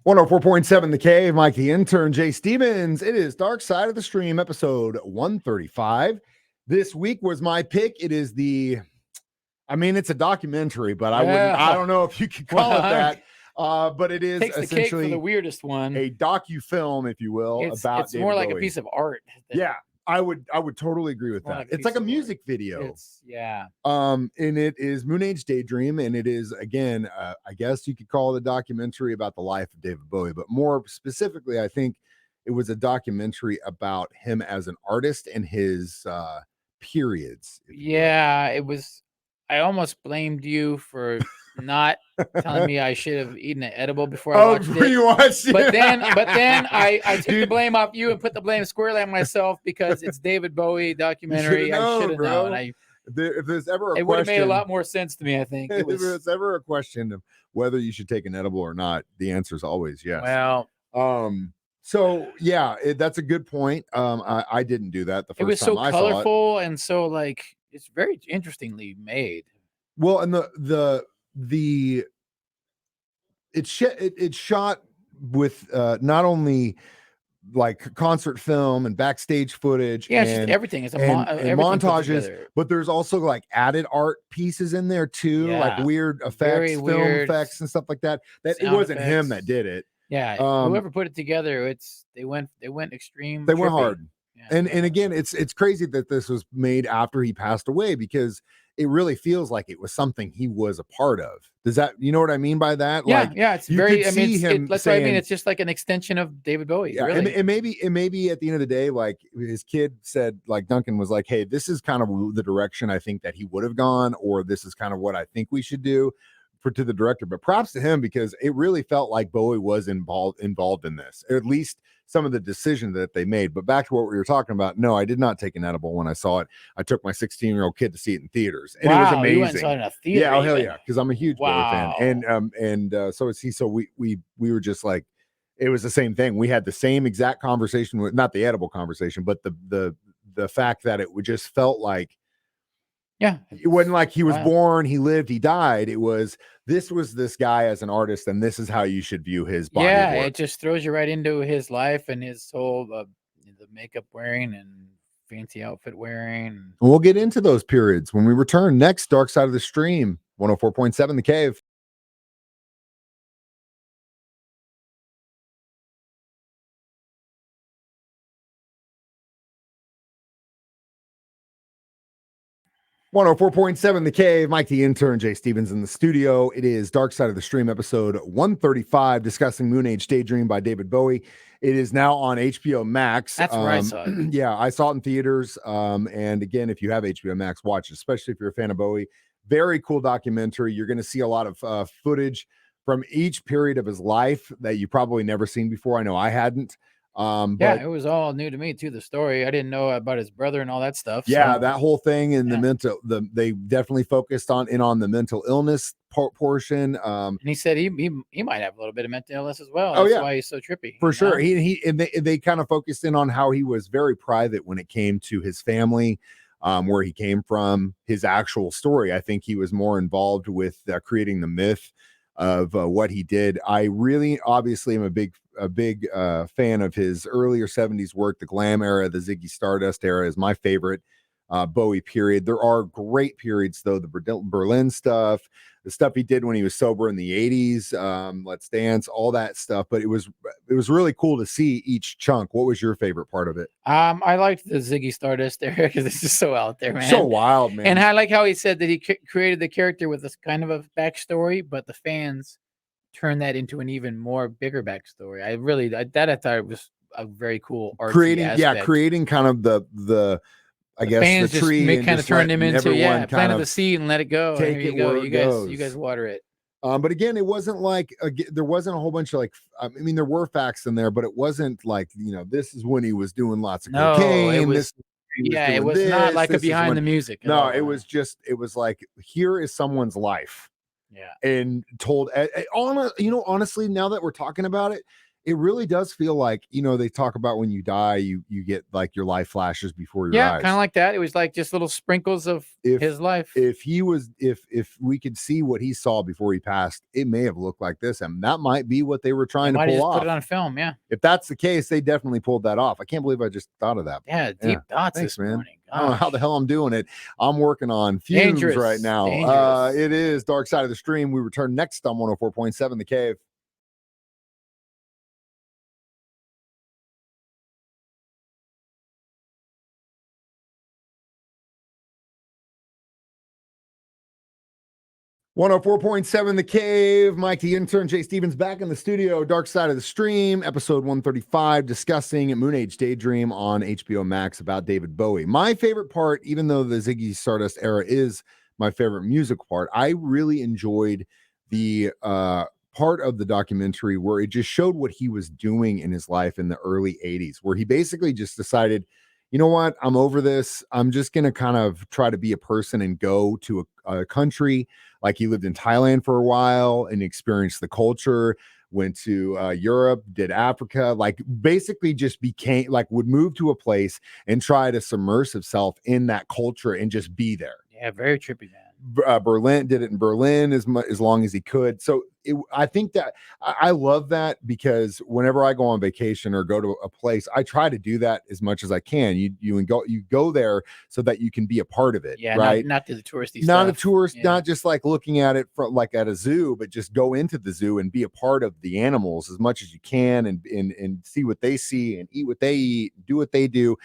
104.7 The Cave, Mike the Intern, Jay Stevens. It is Dark Side of the Stream, episode 135. This week was my pick. It is it's a documentary, but I don't know if you could call it that. But it is takes the cake for the weirdest one. A docu-film, if you will, about it's more like Bowie. A piece of art. Yeah. I would totally agree with that. It's like a music video. And it is Moonage Daydream, and it is, again, I guess you could call it a documentary about the life of David Bowie, but more specifically, I think it was a documentary about him as an artist and his periods. Yeah, it was. I almost blamed you for not telling me I should have eaten an edible before I watched it. You watched it. But then I took the blame off you and put the blame squarely on myself because it's David Bowie documentary. I should have known. If there's ever a question, it would have made a lot more sense to me. I think if there's ever a question of whether you should take an edible or not, the answer is always yes. Well, so yeah, that's a good point. I didn't do that the first time. It was so colorful and so like it's very interestingly made. Well, and it's shot with not only like concert film and backstage footage, and everything. It's and montages, but there's also like added art pieces in there too, like weird effects, film effects, and stuff like that. That it wasn't him that did it. Yeah, whoever put it together, they went extreme. They went hard. Yeah. And again, it's crazy that this was made after he passed away because it really feels like it was something he was a part of. Does that, you know what I mean by that? Yeah, it's very. I mean, that's what I mean. It's just like an extension of David Bowie. Yeah, really. and maybe at the end of the day, like his kid said, like Duncan was like, "Hey, this is kind of the direction I think that he would have gone, or this is kind of what I think we should do." To the director, but props to him because it really felt like Bowie was involved in this, or at least some of the decisions that they made. But back to what we were talking about, no, I did not take an edible when I saw it. I took my 16-year-old kid to see it in theaters, and it was amazing. You went and saw it in a theater? Yeah, hell yeah, because I'm a huge Bowie fan, and so is he. So we were just like, it was the same thing. We had the same exact conversation with not the edible conversation, but the fact that it just felt like. Yeah, it wasn't like he was born, he lived, he died. It was this guy as an artist, and this is how you should view his body. Yeah, it just throws you right into his life and his whole the makeup wearing and fancy outfit wearing. We'll get into those periods when we return next. Dark Side of the Stream, 104.7 The Cave. .7 The Cave, Mike the Intern, Jay Stevens in the studio. It is Dark Side of the Stream, episode 135, discussing Moonage Daydream by David Bowie. It is now on HBO Max. That's where I saw it. Yeah, I saw it in theaters. And again, if you have HBO Max, watch it, especially if you're a fan of Bowie. Very cool documentary. You're going to see a lot of footage from each period of his life that you probably never seen before. I know I hadn't. But it was all new to me too. The story, I didn't know about his brother and all that stuff. Yeah, that whole thing and they definitely focused on the mental illness portion. And he said he might have a little bit of mental illness as well. That's why he's so trippy. For sure. They kind of focused in on how he was very private when it came to his family, where he came from, his actual story. I think he was more involved with creating the myth of what he did. I really obviously am a big fan of his earlier 70s work. The glam era, the Ziggy Stardust era is my favorite Bowie period. There are great periods though, the Berlin stuff, the stuff he did when he was sober in the 80s, Let's Dance, all that stuff. But it was really cool to see each chunk. What was your favorite part of it? I liked the Ziggy Stardust era because it's just so out there, man. So wild, man. And I like how he said that he created the character with this kind of a backstory, but the fans turned that into an even more bigger backstory. I thought it was a very cool art. Creating kind of the I guess fans the tree just kind of turned him into planted the seed and let it go. Take Here it you go. where it goes. You guys water it. But again, it wasn't like there wasn't a whole bunch of like. I mean, there were facts in there, but it wasn't like this is when he was doing lots of cocaine. It was not like a behind the music. No, it was like here is someone's life. Yeah, and told honestly, now that we're talking about it, it really does feel like, they talk about when you die, you get like your life flashes before your Yeah, eyes. kind of like that. It was like just little sprinkles of his life. If we could see what he saw before he passed, it may have looked like this, and that might be what they were trying to pull off. Put it on film, yeah. If that's the case, they definitely pulled that off. I can't believe I just thought of that. Yeah, deep thoughts Thanks, this man. morning. I don't know how the hell I'm doing it. I'm working on fumes right now. Dangerous. It is Dark Side of the Stream. We return next on 104.7 The Cave. "104.7 The Cave." Mike the Intern, Jay Stevens back in the studio. Dark Side of the Stream, episode 135, discussing Moonage Daydream on HBO Max about David Bowie. My favorite part, even though the Ziggy Stardust era is my favorite musical part, I really enjoyed the part of the documentary where it just showed what he was doing in his life in the early 80s, where he basically just decided, you know what, I'm over this. I'm just going to kind of try to be a person and go to a country. Like, he lived in Thailand for a while and experienced the culture, went to Europe, did Africa, like basically just became like, would move to a place and try to submerge himself in that culture and just be there. Yeah, very trippy, man. Berlin, did it in Berlin as long as he could. So I think that I love that, because whenever I go on vacation or go to a place, I try to do that as much as I can. You go there so that you can be a part of it. Yeah, right. Not the touristy not stuff. a tourist, not just like looking at it from like at a zoo, but just go into the zoo and be a part of the animals as much as you can, and see what they see and eat what they eat, do what they do.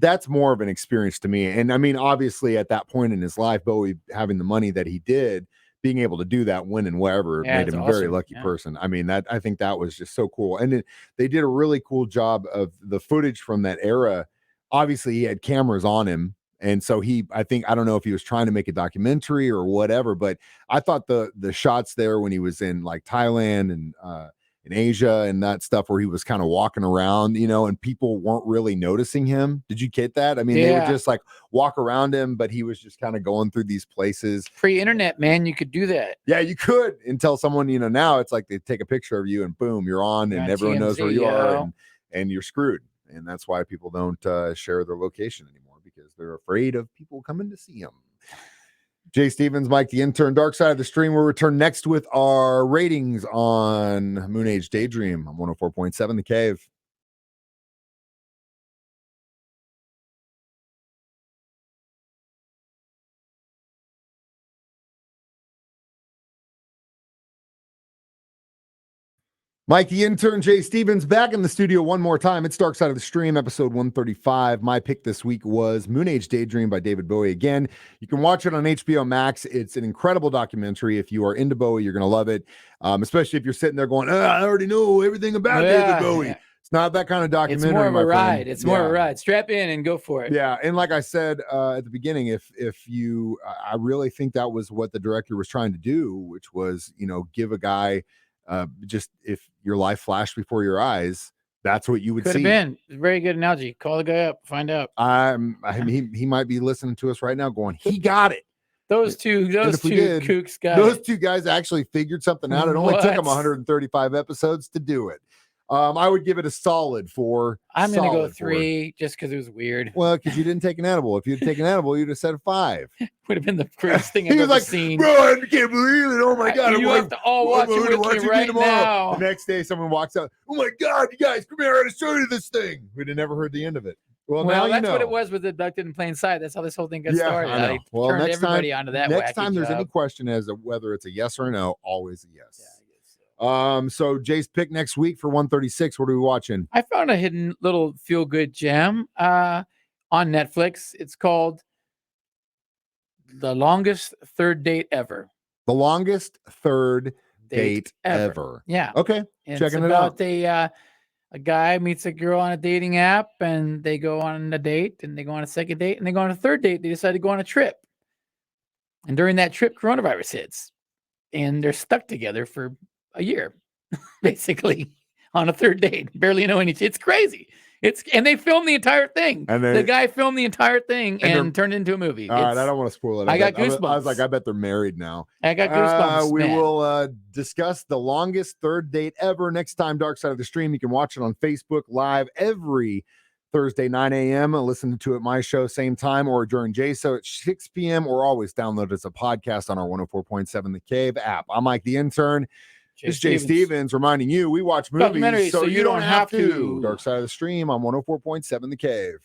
That's more of an experience to me. And I mean, obviously at that point in his life, Bowie having the money that he did, being able to do that when and wherever, made him a very lucky person. I mean, I think that was just so cool. And they did a really cool job of the footage from that era. Obviously he had cameras on him. And so I don't know if he was trying to make a documentary or whatever, but I thought the shots there when he was in like Thailand and in Asia and that stuff, where he was kind of walking around, and people weren't really noticing him. Did you get that? I mean, they would just like walk around him, but he was just kind of going through these places. Pre-internet, man, you could do that. Yeah, you could, until someone, now it's like they take a picture of you and boom, you're on, and everyone knows where you are, and you're screwed. And that's why people don't share their location anymore, because they're afraid of people coming to see them. Jay Stevens, Mike the Intern, Dark Side of the Stream. We'll return next with our ratings on Moonage Daydream on 104.7 The Cave. Mike the Intern, Jay Stevens back in the studio one more time. It's Dark Side of the Stream, episode 135. My pick this week was Moonage Daydream by David Bowie. Again, you can watch it on HBO Max. It's an incredible documentary. If you are into Bowie, you're going to love it, especially if you're sitting there going, I already know everything about David Bowie. Yeah. It's not that kind of documentary. It's more of a ride. It's more of a ride. Strap in and go for it. Yeah, and like I said at the beginning, I really think that was what the director was trying to do, which was, give a guy just, if your life flashed before your eyes, that's what you would see. Could have been. Very good analogy. Call the guy up, find out. He might be listening to us right now going, he got it. Those two kooks got those two guys actually figured something out. It only took them 135 episodes to do it. I would give it a solid 4. I'm going to go 3 just because it was weird. Well, because you didn't take an edible. If you'd taken an edible, you'd have said a 5. Would have been the greatest thing I've ever seen. Bro, I can't believe it. Oh my God. You have to all watch it with me right now. The next day, someone walks out. Oh my God, you guys, come here. I got to show you this thing. We'd have never heard the end of it. Well, now that's what it was with Abducted in Plain Sight. That's how this whole thing got started. I know. Well, turned everybody onto that. Next time there's any question as to whether it's a yes or a no, always a yes. Yeah. So Jay's pick next week for 136. What are we watching? I found a hidden little feel-good gem on Netflix. It's called The Longest Third Date Ever. The Longest Third Date Ever. Yeah. Okay. Checking it out. A guy meets a girl on a dating app, and they go on a date, and they go on a second date, and they go on a third date. They decide to go on a trip. And during that trip, coronavirus hits, and they're stuck together for a year, basically, on a third date. Barely know anything. It's crazy. And they filmed the entire thing. And The guy filmed the entire thing and turned it into a movie. All right, I don't want to spoil it. I got I was goosebumps. like, I bet they're married now. I got goosebumps. We man. will discuss the longest third date ever next time. Dark Side of the Stream. You can watch it on Facebook Live every Thursday, 9 a.m. Listen to it, my show, same time, or during JSO at 6 p.m. or always download it as a podcast on our 104.7 The Cave app. I'm Mike the Intern. This is Jay Stevens reminding you we watch movies so you don't have to. Dark Side of the Stream on 104.7 The Cave.